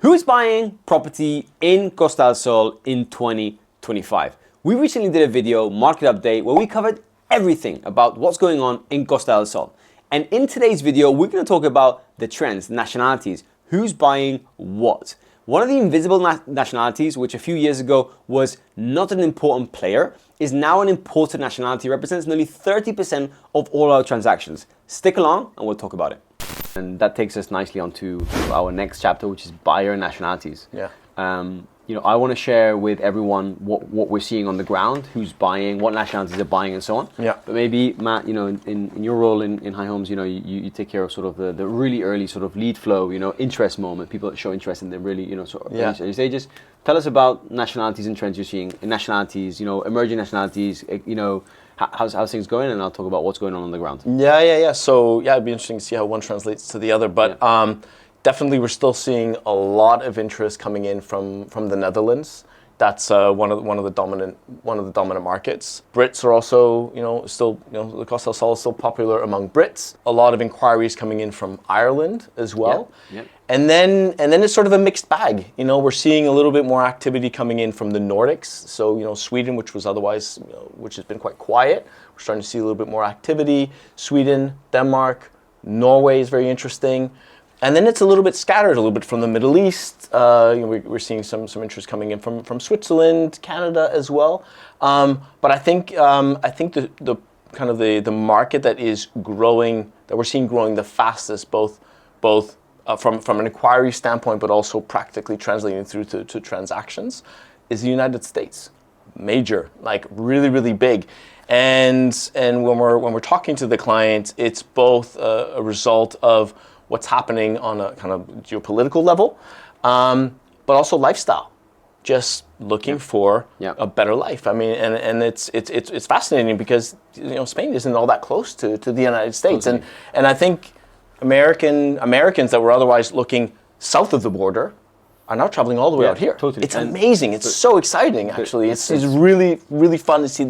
Who's buying property in Costa del Sol in 2025? We recently did a video, market update, where we covered everything about what's going on in Costa del Sol. And in today's video, we're going to talk about the trends, nationalities, who's buying what. One of the invisible nationalities, which a few years ago was not an important player, is now an important nationality, represents nearly 30% of all our transactions. Stick along and we'll talk about it. And that takes us nicely onto our next chapter, which is buyer nationalities. Yeah. I want to share with everyone what we're seeing on the ground, who's buying, what nationalities are buying, and so on. Yeah. But maybe, Matt, in your role in High Homes, you take care of sort of the really early sort of lead flow, interest moment, people that show interest in the really, sort of early stages. Tell us about nationalities and trends you're seeing in nationalities, emerging nationalities, how's things going, and I'll talk about what's going on the ground. Yeah. So, it'd be interesting to see how one translates to the other, but definitely we're still seeing a lot of interest coming in from the Netherlands. That's one of the dominant markets. Brits are also, still, the Costa del Sol is still popular among Brits. A lot of inquiries coming in from Ireland as well. Yeah. And then it's sort of a mixed bag. We're seeing a little bit more activity coming in from the Nordics. So, Sweden, which was otherwise, which has been quite quiet. We're starting to see a little bit more activity. Sweden, Denmark, Norway is very interesting. And then it's a little bit scattered, a little bit from the Middle East. We're seeing some interest coming in from Switzerland, Canada as well. But I think the kind of the market that is growing, that we're seeing growing the fastest, both from an inquiry standpoint, but also practically translating through to transactions, is the United States. Major, like really big. And when we're talking to the client, it's both a result of what's happening on a kind of geopolitical level, but also lifestyle. Just looking for a better life. I mean, and it's fascinating because Spain isn't all that close to the United States, and I think Americans that were otherwise looking south of the border are now traveling all the way out here. Totally. It's amazing. It's so exciting. Actually, it's really fun to see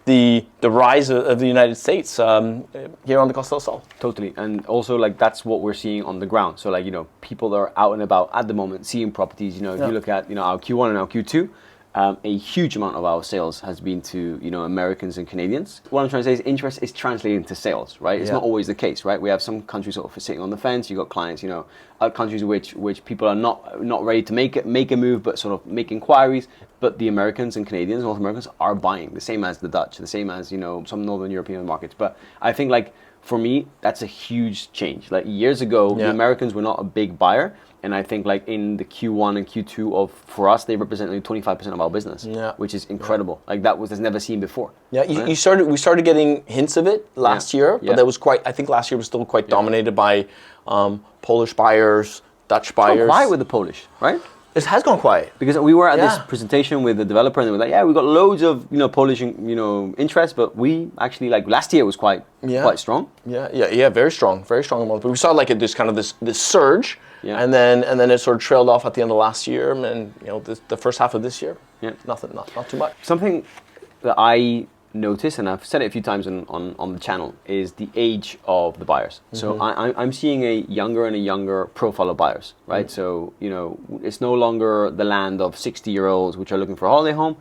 the rise of the United States here on the Costa del Sol. Totally, and also that's what we're seeing on the ground. So people are out and about at the moment seeing properties. If you look at our Q1 and our Q2, a huge amount of our sales has been to Americans and Canadians. What I'm trying to say is interest is translating to sales, right? It's not always the case, right? We have some countries sort of sitting on the fence. You got clients, other countries which people are not ready to make a move, but sort of make inquiries. But the Americans and Canadians, North Americans, are buying, the same as the Dutch, the same as some Northern European markets. But I think for me, that's a huge change. Years ago, the Americans were not a big buyer. And I think in the Q1 and Q2 for us, they represent only 25% of our business, which is incredible. That was never seen before. Yeah, right? We started getting hints of it last year, but that was I think last year was still quite dominated by Polish buyers, Dutch buyers. It's quiet with the Polish, right? It has gone quiet. Because we were at this presentation with the developer and they were like, we got loads of Polish interest, but we actually last year was quite strong. Yeah, very strong amount. But we saw this surge. Yeah. And then it sort of trailed off at the end of last year, and the first half of this year, not too much. Something that I noticed, and I've said it a few times on the channel, is the age of the buyers. Mm-hmm. So I'm seeing a younger and a younger profile of buyers, right? Mm-hmm. So it's no longer the land of 60-year-olds which are looking for a holiday home.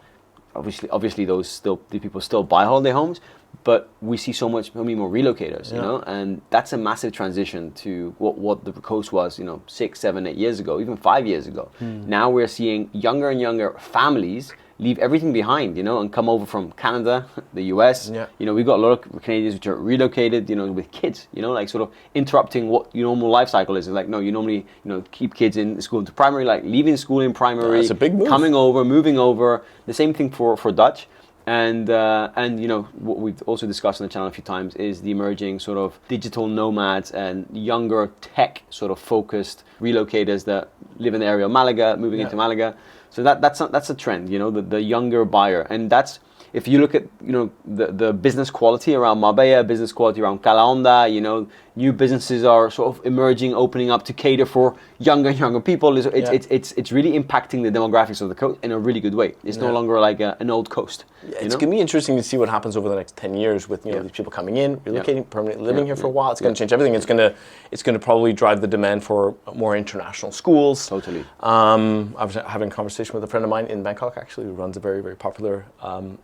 Obviously, the people still buy holiday homes. But we see so many more relocators, and that's a massive transition to what the coast was, 6, 7, 8 years ago, even 5 years ago. Now we're seeing younger and younger families leave everything behind, and come over from Canada, the US. We've got a lot of Canadians which are relocated, with kids, sort of interrupting what your normal life cycle is. It's no, you normally, keep kids in school into primary, leaving school in primary, that's a big move. Coming over, moving over. The same thing for Dutch. And what we've also discussed on the channel a few times is the emerging sort of digital nomads and younger tech sort of focused relocators that live in the area of Malaga, moving into Malaga. So that's a trend, the younger buyer, and that's if you look at, you know, the business quality around Marbella, business quality around Calahonda, you know, new businesses are sort of emerging, opening up to cater for younger people. It's really impacting the demographics of the coast in a really good way. It's no longer like an old coast. It's going to be interesting to see what happens over the next 10 years with, you know, these people coming in, relocating, permanently living here for a while. It's going to change everything. It's going to probably drive the demand for more international schools. Totally. I was having a conversation with a friend of mine in Bangkok, actually, who runs a very, very popular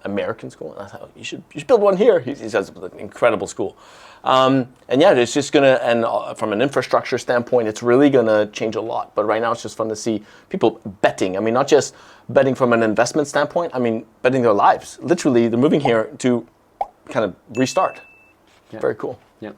American school. And I thought, you should build one here. He says it's an incredible school. And yeah, it's just going to, and from an infrastructure standpoint, it's really going to change a lot. But right now, it's just fun to see people betting. I mean, not just betting from an investment standpoint. I mean, betting their lives. Literally, they're moving here to kind of restart. Very cool. Yeah.